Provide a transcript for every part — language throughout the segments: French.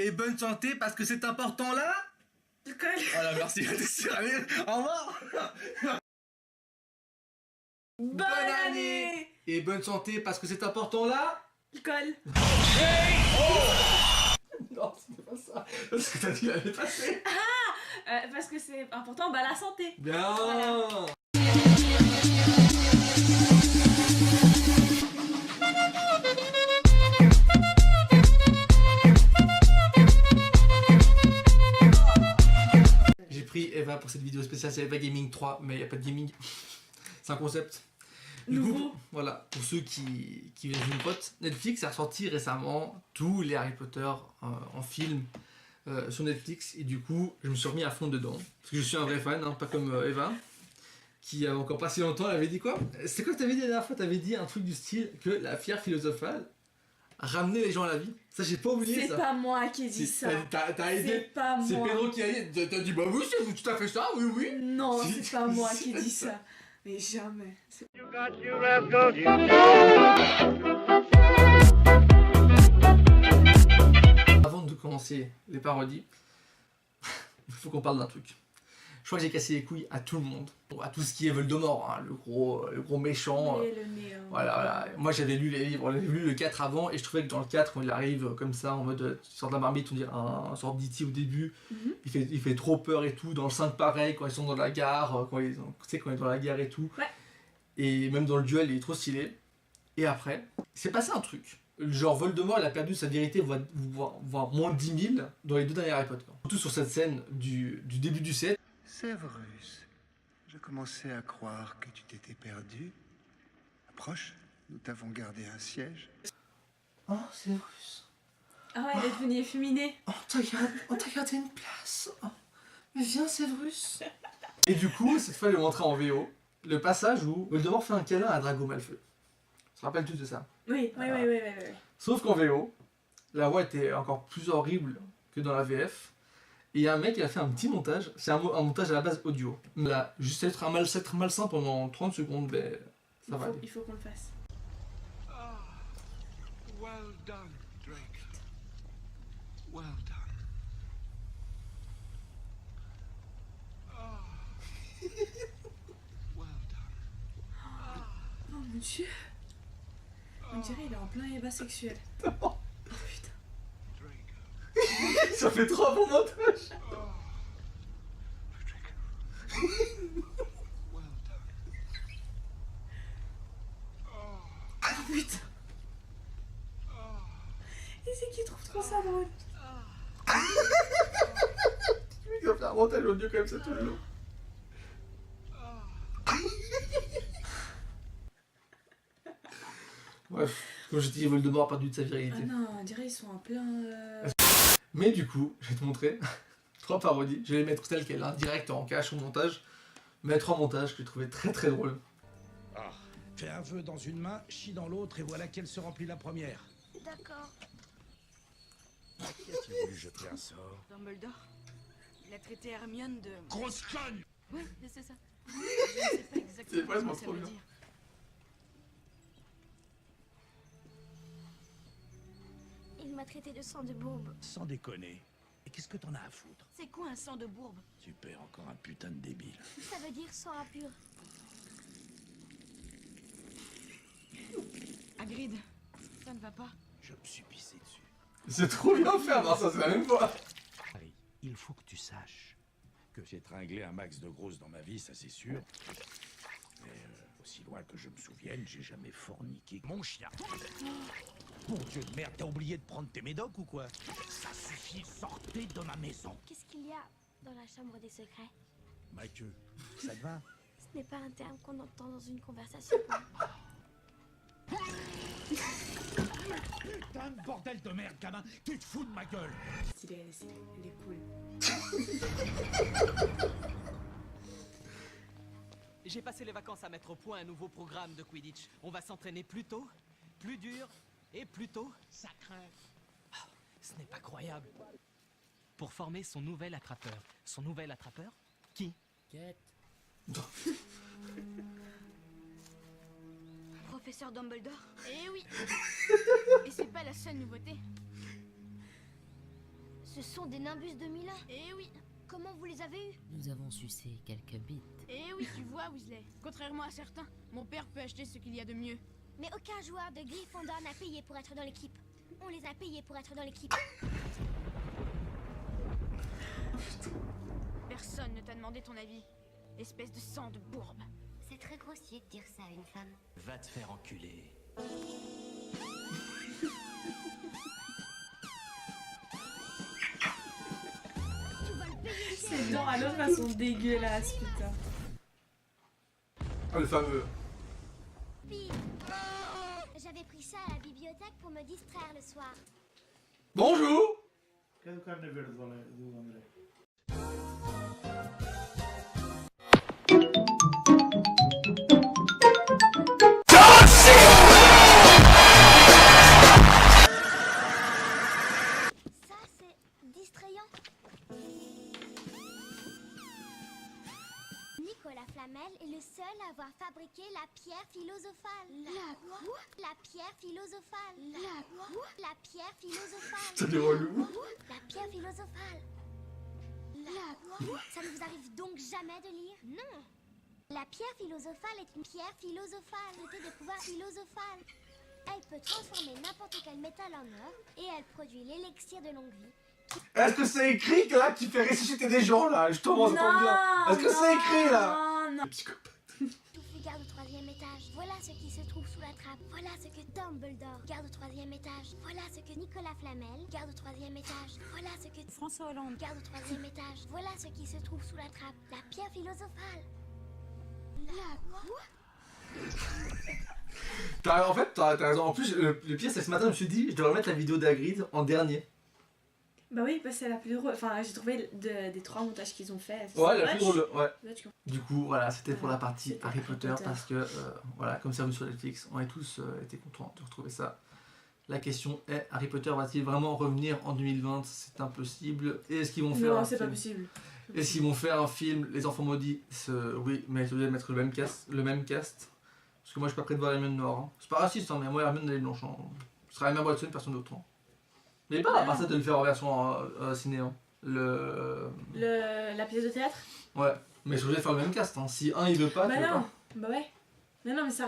et bonne santé parce que c'est important là. Voilà, merci. Allez, au revoir. Bonne année. Et bonne santé parce que c'est important là. Alcool. Non, c'était pas ça. Parce que t'as dit l'année passée. Parce que c'est important, bah la santé. Bien. Voilà. J'ai pris Eva pour cette vidéo spéciale, c'est Eva Gaming 3, mais il n'y a pas de gaming. C'est un concept. Du Nouveau. coup, voilà, pour ceux qui viennent d'une pote, Netflix a sorti récemment tous les Harry Potter en film sur Netflix, et du coup, je me suis remis à fond dedans. Parce que je suis un vrai fan, hein, pas comme Eva, qui a encore pas si longtemps, elle avait dit quoi? C'est quoi que t'avais dit la dernière fois? T'avais dit un truc du style que la pierre philosophale ramenait les gens à la vie. Ça, j'ai pas oublié ça. C'est pas moi qui ai dit ça. T'as aidé. C'est pas C'est moi. Pedro qui a dit. T'as dit bah oui, c'est tout à fait ça, oui, oui. Non, Si, c'est pas moi si, qui ai dit ça. ça. Mais jamais. Avant de commencer les parodies, il faut qu'on parle d'un truc. Je crois que j'ai cassé les couilles à tout le monde, à tout ce qui est Voldemort, hein, le gros méchant. Oui, le néant. Voilà. Moi j'avais lu les livres, j'avais lu le 4 avant, et je trouvais que dans le 4, quand il arrive comme ça, en mode il sort de la marmite, on dirait un sort d'E.T. au début, il fait trop peur et tout. Dans le 5 pareil, quand ils sont dans la gare, quand ils est dans la gare et tout. Ouais. Et même dans le duel, il est trop stylé. Et après, c'est passé un truc. Genre Voldemort, il a perdu sa vérité, voire moins de 10 000 dans les deux derniers Harry Potter. Surtout sur cette scène du début du set. Severus, je commençais à croire que tu t'étais perdu. Approche, nous t'avons gardé un siège. Oh, Severus. Ah ouais, elle est devenue efféminée. On t'a gardé une place. Oh, mais viens, Severus. Et du coup, cette fois, je vais montrer en VO le passage où Voldemort fait un câlin à Drago Malfoy. Tu te rappelles-tu de ça? Oui. Sauf qu'en VO, la voix était encore plus horrible que dans la VF. Et il y a un mec qui a fait un petit montage, c'est un montage à la base audio. Là, juste être malsain pendant 30 secondes, ben, ça va aller. Il faut qu'on le fasse. Well done, Draco. Well done. Well done. Oh mon dieu. On dirait il est en plein ébat sexuel. Oh putain. Draco. Ça fait trop bon montage. Well done. Oh putain. Et c'est qui trouve trop ça drôle. Il va faire un montage audio comme ça tout le long. Bref, comme je dis, Voldemort a perdu de sa Ah virilité. non, on dirait ils sont en plein... Mais du coup, je vais te montrer 3 parodies. Je vais les mettre telles quelles, hein, direct en cache au montage. Mais 3 montages que j'ai trouvé très très drôles. Ah, fais un vœu dans une main, chie dans l'autre et voilà qu'elle se remplit la première. D'accord. À qui a-t-il voulu jeter un sort? Dumbledore, il a traité Hermione de... Grosse conne! Oui, c'est ça. Je ne sais pas exactement ce vraiment que ça trop veut bien. dire. Il m'a traité de sang de bourbe. Sans déconner. Et qu'est-ce que t'en as à foutre? C'est quoi un sang de bourbe? Super, encore un putain de débile. Ça veut dire sang impur. Hagrid, ça ne va pas. Je me suis pissé dessus. C'est trop bien fait, hein, ça c'est la même voix. Harry, il faut que tu saches que j'ai tringlé un max de grosses dans ma vie, ça c'est sûr. Mais aussi loin que je me souvienne, j'ai jamais forniqué mon chien. Bon Dieu de merde, t'as oublié de prendre tes médocs ou quoi? Ça suffit, sortez de ma maison. Qu'est-ce qu'il y a dans la chambre des secrets? Ma queue, ça te va? Ce n'est pas un terme qu'on entend dans une conversation. Putain de bordel de merde, gamin! Tu te fous de ma gueule! Stylé, il est cool. J'ai passé les vacances à mettre au point un nouveau programme de Quidditch. On va s'entraîner plus tôt, plus dur et plus tôt. Ça craint. Ah, ce n'est pas croyable. Pour former son nouvel attrapeur. Son nouvel attrapeur? Qui? Quête. Professeur Dumbledore? Eh oui. Et c'est pas la seule nouveauté. Ce sont des Nimbus 2001. Eh oui, Comment vous les avez eus? Nous avons sucé quelques bites. eh oui, tu vois, Weasley. Contrairement à certains, mon père peut acheter ce qu'il y a de mieux. Mais aucun joueur de Gryffondor n'a payé pour être dans l'équipe. On les a payés pour être dans l'équipe. Personne ne t'a demandé ton avis. Espèce de sang de bourbe. C'est très grossier de dire ça à une femme. Va te faire enculer. Tu vas le payer cher. Ces dents à l'autre, elles sont dégueulasses, putain. Ah, le fameux. Pire. J'avais pris ça à la bibliothèque pour me distraire le soir. Bonjour. Quel carnet vert do André? Ça, c'est distrayant. Nicolas Flamel est le seul à avoir fabriqué la pierre philosophale. La quoi? La pierre philosophale. La quoi? La pierre philosophale. C'est des relous. La pierre philosophale. La quoi? Ça ne vous arrive donc jamais de lire? Non. La pierre philosophale est une pierre philosophale, dotée de pouvoirs philosophales. Elle peut transformer n'importe quel métal en or et elle produit l'élixir de longue vie. Est-ce que c'est écrit que là tu fais ressusciter des gens là? Je t'en bien. Est-ce que c'est écrit là? Non. Psychopathe. Touffu garde au 3e étage. Voilà ce qui se trouve sous la trappe. Voilà ce que Dumbledore garde au 3e étage. Voilà ce que Nicolas Flamel garde au 3e étage. Voilà ce que François Hollande. garde au 3e étage. Voilà ce qui se trouve sous la trappe. La pierre philosophale. La quoi? En fait, t'as raison. En plus, le pire, c'est que ce matin, je me suis dit, je devrais mettre la vidéo d'Hagrid en dernier. Bah oui, parce que c'est la plus drôle. Enfin, j'ai trouvé des 3 montages qu'ils ont fait. Ouais, la plus drôle. Ouais. Watch. Du coup, voilà, c'était pour la partie C'était Harry Harry Potter, Potter. parce que, voilà, comme ça, vous sur Netflix, on est tous été contents de retrouver ça. La question est, Harry Potter va-t-il vraiment revenir en 2020? C'est impossible. Et est-ce qu'ils vont faire Non, un c'est pas film? possible. Est-ce qu'ils vont faire un film, Les Enfants Maudits? Oui, mais ils doivent mettre le même cast. Parce que moi, je suis pas prêt de voir Hermione noire. Hein. C'est pas raciste, hein, mais moi, Hermione, elle est blanche. Hein. Ce sera Emma Watson, personne d'autre. Hein. Mais pas à part ça de le faire en version ciné. Hein. La pièce de théâtre? Ouais, mais je suis obligé de faire le même cast. Hein. Si un il veut pas, Bah tu veux non. pas. Bah ouais. Non, mais ça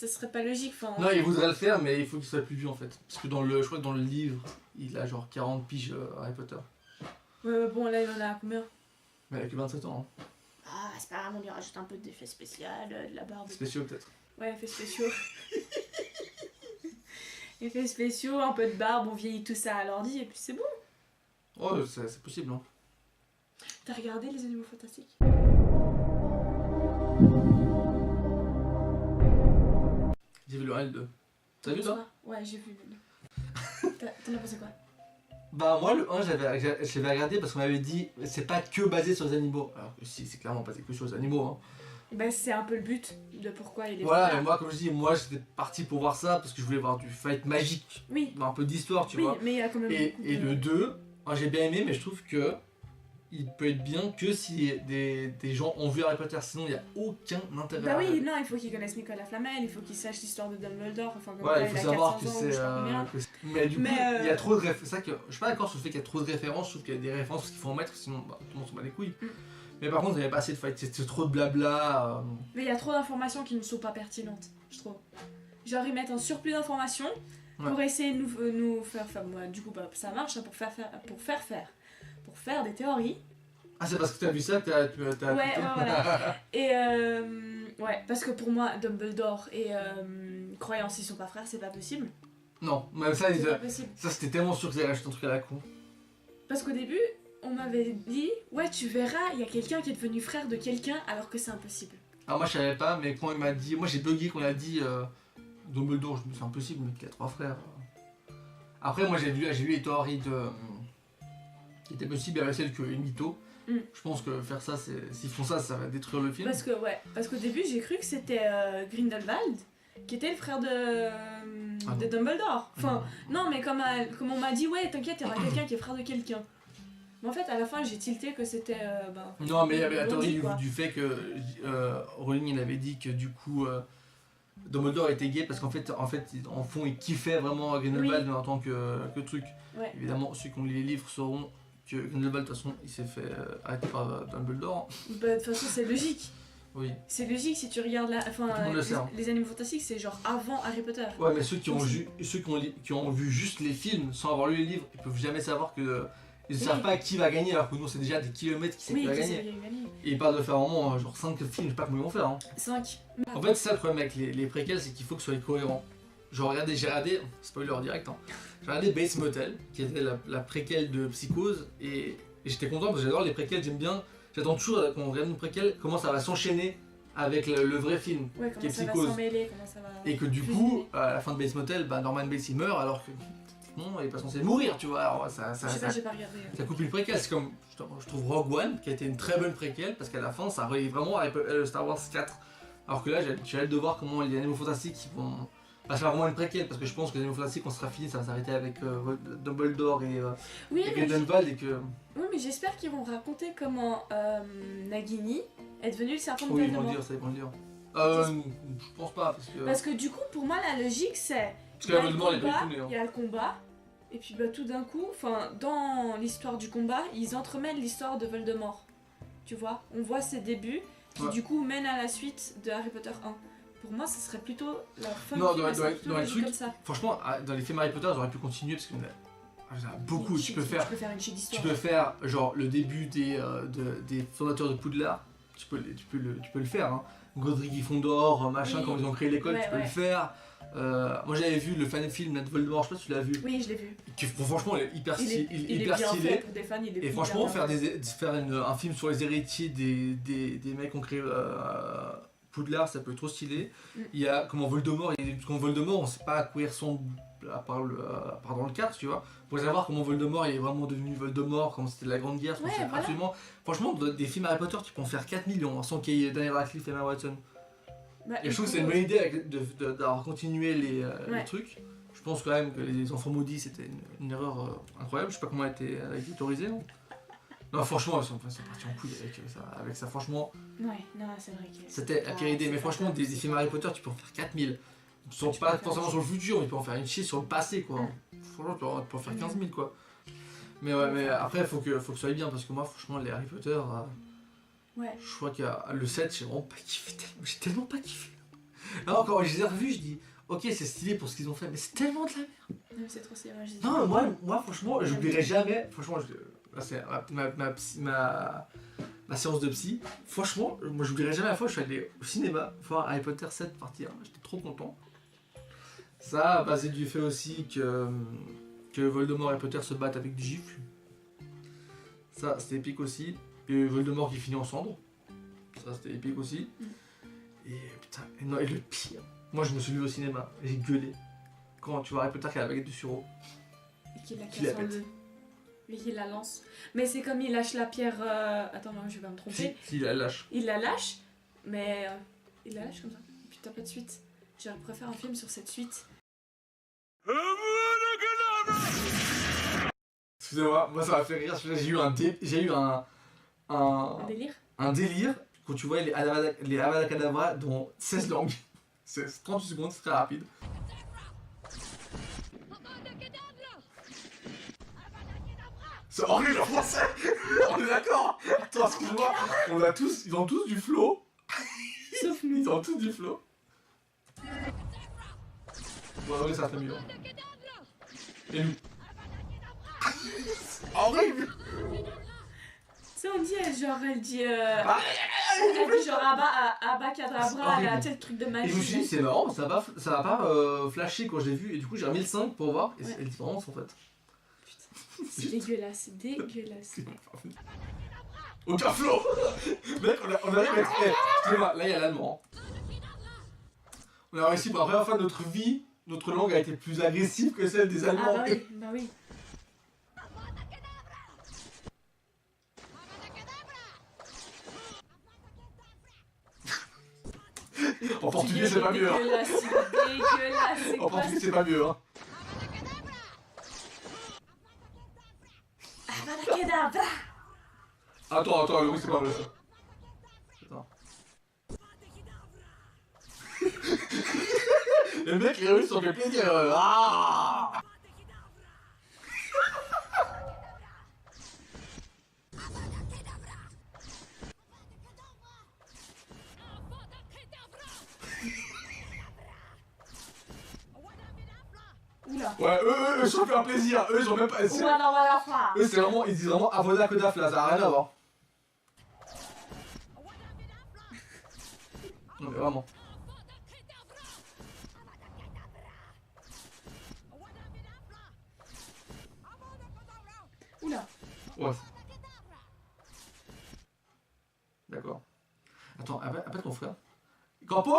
serait pas logique. Enfin, Non, il voudrait le faire, mais il faut qu'il soit plus vieux en fait. Parce que je crois que dans le livre, il a genre 40 piges Harry Potter. Ouais, bon, là, il en a combien? Mais avec 27 ans. Hein. Ah, c'est pas grave, on lui rajoute un peu d'effets spéciaux, de la barbe. Spéciaux peut-être. Ouais, effets spéciaux. Effets spéciaux, un peu de barbe, on vieillit tout ça à l'ordi et puis c'est bon. Oh, c'est possible. Hein. T'as regardé Les Animaux Fantastiques? J'ai vu le 1 et le 2. T'as vu toi? Ouais, j'ai vu le 2. T'en as pensé quoi? Bah moi le 1 j'avais regardé parce qu'on m'avait dit c'est pas que basé sur les animaux. Alors que si, c'est clairement basé que sur les animaux. Hein. Bah c'est un peu le but de pourquoi il est Voilà, là. et moi comme je dis, moi j'étais parti pour voir ça parce que je voulais voir du fight magique. Oui. Un peu d'histoire, tu Oui, vois. mais il y a quand même Et beaucoup de... le 2, j'ai bien aimé, mais je trouve que il peut être bien que si des gens ont vu Harry Potter, sinon il n'y a aucun intérêt. Bah oui, non, il faut qu'ils connaissent Nicolas Flamel, il faut qu'ils sachent l'histoire de Dumbledore, enfin comme Voilà, quoi il faut a savoir 400 que ans, c'est. je sais pas combien. Mais du coup, Mais, il y a trop de références. C'est ça que je suis pas d'accord sur le fait qu'il y a trop de références, je trouve qu'il y a des références qu'il faut en mettre, sinon bah, tout le monde s'en bat les couilles. Mais par contre, il n'y avait pas assez de fight, c'est trop de blabla. Mais il y a trop d'informations qui ne sont pas pertinentes, je trouve. Genre ils mettent un surplus d'informations pour essayer de nous faire... Enfin moi, du coup, bah, ça marche hein, pour faire des théories. Ah, c'est parce que tu as vu ça que t'as Ouais, voilà. Et ouais, parce que pour moi, Dumbledore et Croyance, ils sont pas frères, c'est pas possible. Non, mais ça, C'est pas possible. ça c'était tellement sûr que j'allais rajouter un truc à la con. Parce qu'au début, on m'avait dit, ouais, tu verras, il y a quelqu'un qui est devenu frère de quelqu'un alors que c'est impossible. Alors moi je savais pas, mais quand il m'a dit, moi j'ai bugué quand il a dit Dumbledore, je me suis dit, c'est impossible, mais qu'il a 3 frères. Après moi j'ai vu les théories de qui était possible avec celle que Mytho. Je pense que faire ça, s'ils font ça, ça va détruire le film. Parce qu'au début, j'ai cru que c'était Grindelwald qui était le frère de Dumbledore. Enfin, non, mais comme on m'a dit, ouais, t'inquiète, il y aura quelqu'un qui est frère de quelqu'un. Mais en fait, à la fin, j'ai tilté que c'était. Non, mais il y avait la théorie quoi. du fait que Rowling il avait dit que du coup Dumbledore était gay parce qu'en fait, en fond, il kiffait vraiment Grindelwald en tant que truc. Ouais. Évidemment, ceux qui ont lu les livres sauront que Grindelwald, de toute façon, il s'est fait arrêter par Dumbledore. Bah, de toute façon, c'est logique. Oui. C'est logique si tu regardes Tout le monde le sait, hein. les Animaux Fantastiques, c'est genre avant Harry Potter. Ouais, mais ceux qui ont vu juste les films sans avoir lu les livres, ils peuvent jamais savoir que. Ils ne savent pas qui va gagner, alors que nous, c'est déjà des kilomètres qui sait qui va gagner. Et ils parlent de faire vraiment genre 5 films, je sais pas comment ils vont faire. Hein. 5. En fait, c'est ça le problème avec les préquels, c'est qu'il faut que ce soit cohérent. Genre, j'ai regardé, spoiler direct, hein, j'ai regardé Bates Motel, qui était la préquelle de Psychose, et j'étais content parce que j'adore les préquels, j'aime bien. J'attends toujours quand on regarde une préquelle, comment ça va s'enchaîner avec le vrai film, ouais, qui est ça Psychose. va s'emmêler, comment ça va... Et que du coup, à la fin de Bates Motel, bah, Norman Bates il meurt alors que non, il est pas censé mourir, tu vois. Alors, je sais pas, j'ai pas regardé. Ça coupe une préquelle, c'est comme, je trouve Rogue One, qui a été une très bonne préquelle, parce qu'à la fin, ça relie vraiment à Star Wars 4. Alors que là, j'ai hâte de voir comment les Animaux Fantastiques vont... Bah, ça va vraiment une préquelle, parce que je pense que les Animaux Fantastiques, on sera fini, ça va s'arrêter avec Dumbledore et Grindelwald et que... Oui, mais j'espère qu'ils vont raconter comment Nagini est devenu le serpent de Voldemort. Voldemort. Oui, ils vont le dire, ça, ils vont le dire. Je pense pas, parce que... Parce que du coup, pour moi, la logique, c'est... Parce que Voldemort, il est pas il y a le combat, et puis bah, tout d'un coup, dans l'histoire du combat, ils entremêlent l'histoire de Voldemort. Tu vois, on voit ses débuts, qui du coup mènent à la suite de Harry Potter 1. Pour moi, ce serait plutôt la fin non, du film, dans les trucs, comme ça. Franchement, dans les films Harry Potter, j'aurais pu continuer, parce qu'il y en a beaucoup. Tu peux faire une genre le début des fondateurs de Poudlard, tu peux le faire. Hein. Godric Gryffondor, machin, quand ils ont créé l'école, tu peux le faire. Moi j'avais vu le fan film de Voldemort, je sais pas si tu l'as vu. Oui, je l'ai vu. Franchement, il est hyper stylé. Pour des fans, et franchement, faire un film sur les héritiers des mecs qui ont créé Poudlard, ça peut être trop stylé. Il y a comment Voldemort, on sait pas à quoi il ressemble à part dans le 4, tu vois. Pour savoir comment Voldemort il est vraiment devenu Voldemort, comment c'était la Grande Guerre, absolument. Franchement, des films Harry Potter, tu peux en faire 4 millions sans qu'il y ait Daniel Radcliffe et Emma Watson. Et je trouve que c'est une bonne idée d'avoir continué les trucs. Je pense quand même que les enfants maudits c'était une erreur incroyable. Je sais pas comment elle a été autorisée. Non, franchement, ils sont partis en couille avec ça. Franchement, ouais, non, c'est vrai que c'était la pire idée. Mais franchement, des films Harry Potter, tu peux en faire 4000. Ils sont pas forcément sur le futur, mais tu peux en faire une chier sur le passé, quoi. Franchement, tu peux en faire 15 000, quoi. Mais ouais, mais après, il faut que ça soit bien, parce que moi, franchement, les Harry Potter, je crois qu'il y a le 7, j'ai vraiment pas kiffé. J'ai tellement pas kiffé. Là encore, je les ai revus, je dis, ok, c'est stylé pour ce qu'ils ont fait, mais c'est tellement de la merde. Non, c'est trop stylé. Non, moi franchement, j'oublierai jamais. Franchement, là, c'est ma séance de psy. Franchement, moi, j'oublierai jamais la fois où je suis allé au cinéma voir Harry Potter 7 partie 1. J'étais trop content. Ça, basé du fait aussi que Voldemort et Harry Potter se battent avec des gifles. Ça, c'était épique aussi. Et Voldemort qui finit en cendres. Ça, c'était épique aussi. Et putain, et le pire. Moi, je me suis vu au cinéma, j'ai gueulé. Quand tu vois Harry Potter qui a la baguette de sureau. Et qu'il la casse en deux. Et qu'il la lance. Mais c'est comme il lâche la pierre. Attends, non, je vais pas me tromper. Si, il la lâche. Il la lâche, mais il la lâche comme ça. Et puis t'as pas de suite. J'aurais préféré un film sur cette suite. Excusez-moi, moi ça m'a fait rire. J'ai eu un délire. Un délire quand tu vois les Avada Kedavra dans 16 langues. C'est 38 secondes, c'est très rapide. C'est horrible en français. On est d'accord. Attends, excuse-moi. Ils ont tous du flow. Sauf nous. Ils ont tous du flow. Bon, oui, ça fait mieux. Et nous. Horrible. Tu sais, on dit, genre, elle dit genre Abacadabra, elle a tel truc de magie. Et je me suis dit, c'est marrant, ça va pas flasher quand j'ai vu. Et du coup, j'ai remis le 5 pour voir. Et elle dit vraiment en fait. C'est dégueulasse, c'est dégueulasse. Aucun flow. Mec, on arrive à être... Excusez-moi, là il y a l'allemand. On a réussi pour la première fois de notre vie, notre langue a été plus agressive que celle des Allemands. Ah bah oui. En portugais c'est pas mieux. Dégueulasse. En portugais c'est pas mieux. Hein. Attends, le oui c'est pas vrai ça. Attends. Le mec il réussit sur le plaisir. Oula. Ouais, eux, je fais un plaisir. Eux, ils ont même pas. Voilà. Eux, c'est vraiment. Ils disent vraiment Avoda Kedavra, ça a rien à voir. Non, mais vraiment. Oula. Ouais. D'accord. Attends, appelle ton frère. Campos!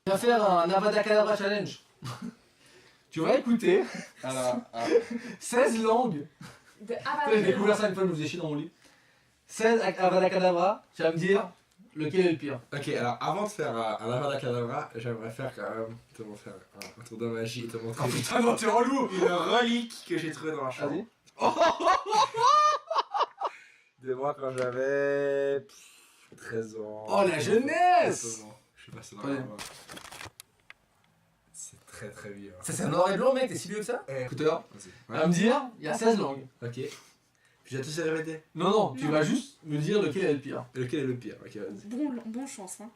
On va faire un Avada Kedavra Challenge. Tu vas écouter. Alors, 16 langues. J'ai découvert ça une fois, je me faisais chier dans mon lit. 16 Avada Kedavra, tu vas me dire lequel est le pire. Ok, alors avant de faire un Avada Kedavra, j'aimerais faire quand même te montrer un tour de magie et te montrer Oh putain, non, t'es relou! une relique que j'ai trouvée dans la chambre. Vas-y. De moi quand j'avais 13 ans. Oh la jeunesse! Je sais pas si c'est Ouais. dans C'est très très vieux. Ça c'est un noir et blanc mec, t'es si vieux que ça? Écouteur, Vas-y. à me dire, il y a 16 langues. Ok. Puis j'ai tous les répéter. Non, non, tu vas juste me dire lequel est le pire. Lequel est le pire? Ok, vas-y. Bon chance, hein.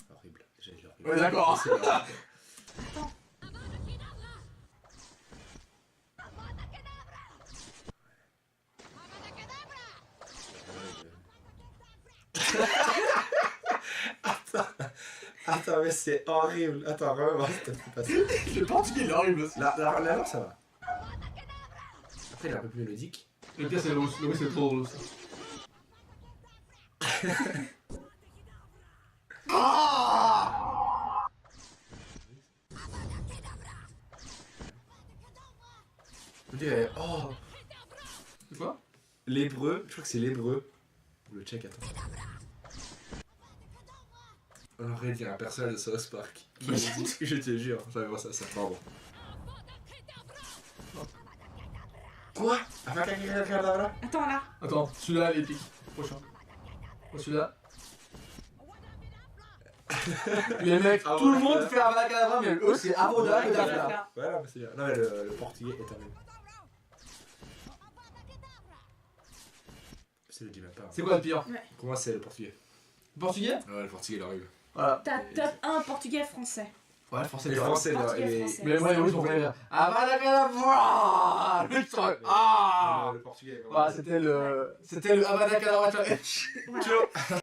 Horrible. J'ai horrible. Ouais, d'accord. C'est horrible. Attends, mais c'est horrible. Attends, vraiment, s'il te plaît, pas ça. Le portugais il est horrible aussi. Là, ça va. Après, il est un peu plus mélodique. Le pire c'est l'os, c'est trop drôle ça. Ah! Je dirais, oh, C'est quoi? l'hébreu, je crois que c'est l'hébreu. Ou le tchèque, attends. On aurait dit un personnage de South Park. Je te jure, j'avais voir ça, pardon. Quoi? Attends là. Attends, celui-là il est épique. Prochain. Oh, celui-là. Les mecs, tout le monde fait Avada Kedavra, mais eux c'est Avoda Kedavra. Ouais, non, mais c'est bien. Non, mais le portugais est horrible. C'est le dis même pas. C'est quoi le pire? Pour moi, c'est le portugais. Le portugais? Ouais, le portugais, il est horrible. Voilà. T'as top 1 portugais-français. Ouais, le français, Les Français, là, Portugais et français. mais moi, ils ont fait Avada Kedavra! Le truc. Ah! le portugais. Voilà, c'était le Avada Kedavra Challenge. Voilà.